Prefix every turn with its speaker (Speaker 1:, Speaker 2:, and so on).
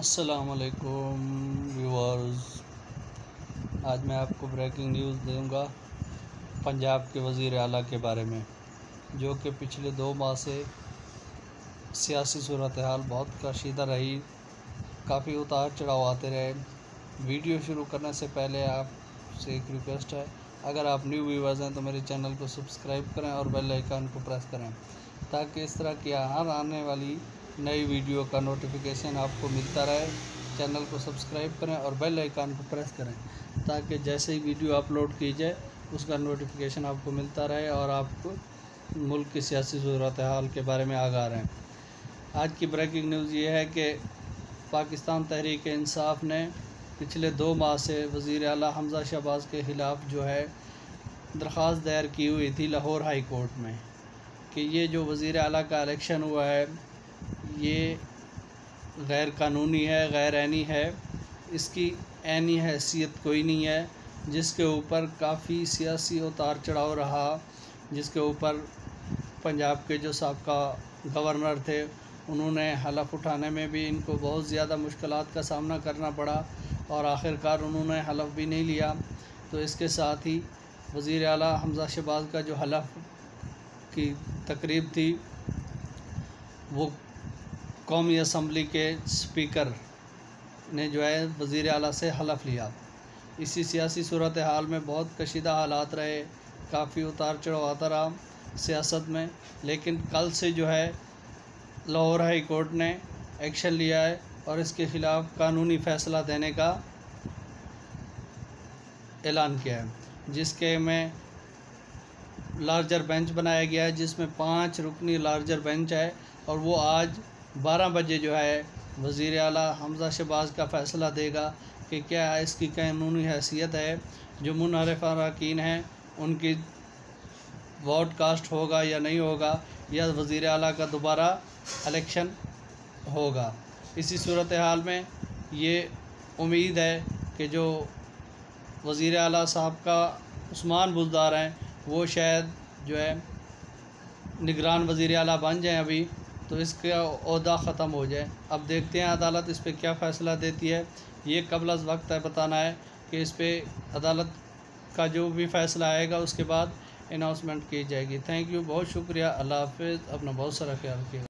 Speaker 1: अस्सलामुअलैकुम व्यूअर्स, आज मैं आपको ब्रेकिंग न्यूज़ दूंगा पंजाब के वज़ीर आला के बारे में, जो कि पिछले 2 माह से सियासी सूरत हाल बहुत कशीदा रही। काफ़ी उतार चढ़ाव आते रहे। वीडियो शुरू करने से पहले आपसे एक रिक्वेस्ट है, अगर आप न्यू व्यूअर्स हैं तो मेरे चैनल को सब्सक्राइब करें और बेल आइकन को प्रेस करें, ताकि इस तरह की हर आने वाली नई वीडियो का नोटिफिकेशन आपको मिलता रहे। चैनल को सब्सक्राइब करें और बेल आइकन को प्रेस करें, ताकि जैसे ही वीडियो अपलोड की जाए उसका नोटिफिकेशन आपको मिलता रहे और आपको मुल्क की सियासी सूरत हाल के बारे में आगाह रहें। आज की ब्रेकिंग न्यूज़ ये है कि पाकिस्तान तहरीक इंसाफ ने पिछले 2 माह से वज़ीर आला हमज़ा शहबाज के ख़िलाफ़ जो है दरख्वास्त दायर की हुई थी लाहौर हाई कोर्ट में, कि ये जो वज़ीर आला का इलेक्शन हुआ है ये गैर कानूनी है, गैर ऐनी है, इसकी ऐनी हैसियत कोई नहीं है, जिसके ऊपर काफ़ी सियासी उतार चढ़ाव रहा, जिसके ऊपर पंजाब के जो साबका गवर्नर थे उन्होंने हलफ उठाने में भी इनको बहुत ज़्यादा मुश्किलात का सामना करना पड़ा और आखिरकार उन्होंने हलफ भी नहीं लिया। तो इसके साथ ही वज़ीर आला हमज़ा शहबाज का जो हलफ की तकरीब थी वो कौमी असम्बली के स्पीकर ने जो है वज़ीर आला से हलफ लिया। इसी सियासी सूरत हाल में बहुत कशीदा हालात रहे, काफ़ी उतार चढ़ाव आता रहा सियासत में, लेकिन कल से जो है लाहौर हाई कोर्ट ने एक्शन लिया है और इसके ख़िलाफ़ कानूनी फ़ैसला देने का ऐलान किया है, जिसके में लार्जर बेंच बनाया गया है, जिसमें 5 रुकनी लार्जर बेंच है और वो आज 12 बजे जो है वज़ीर आला हमज़ा शहबाज का फ़ैसला देगा कि क्या इसकी कानूनी हैसियत है। जो मुनहरिफ अरकान हैं उनकी वोट कास्ट होगा या नहीं होगा, या वज़ीर आला का दोबारा इलेक्शन होगा। इसी सूरत हाल में ये उम्मीद है कि जो वज़ीर आला साहब का उस्मान बुज़दार हैं वो शायद जो है निगरान वज़ीर आला बन जाएं अभी, तो इसका ओहदा ख़त्म हो जाए। अब देखते हैं अदालत इस पर क्या फ़ैसला देती है। ये क़ब्ल अज़ वक्त है बताना है कि इस पर अदालत का जो भी फ़ैसला आएगा उसके बाद अनाउंसमेंट की जाएगी। थैंक यू, बहुत शुक्रिया, अल्लाह हाफ़िज़, अपना बहुत सारा ख्याल रखिएगा।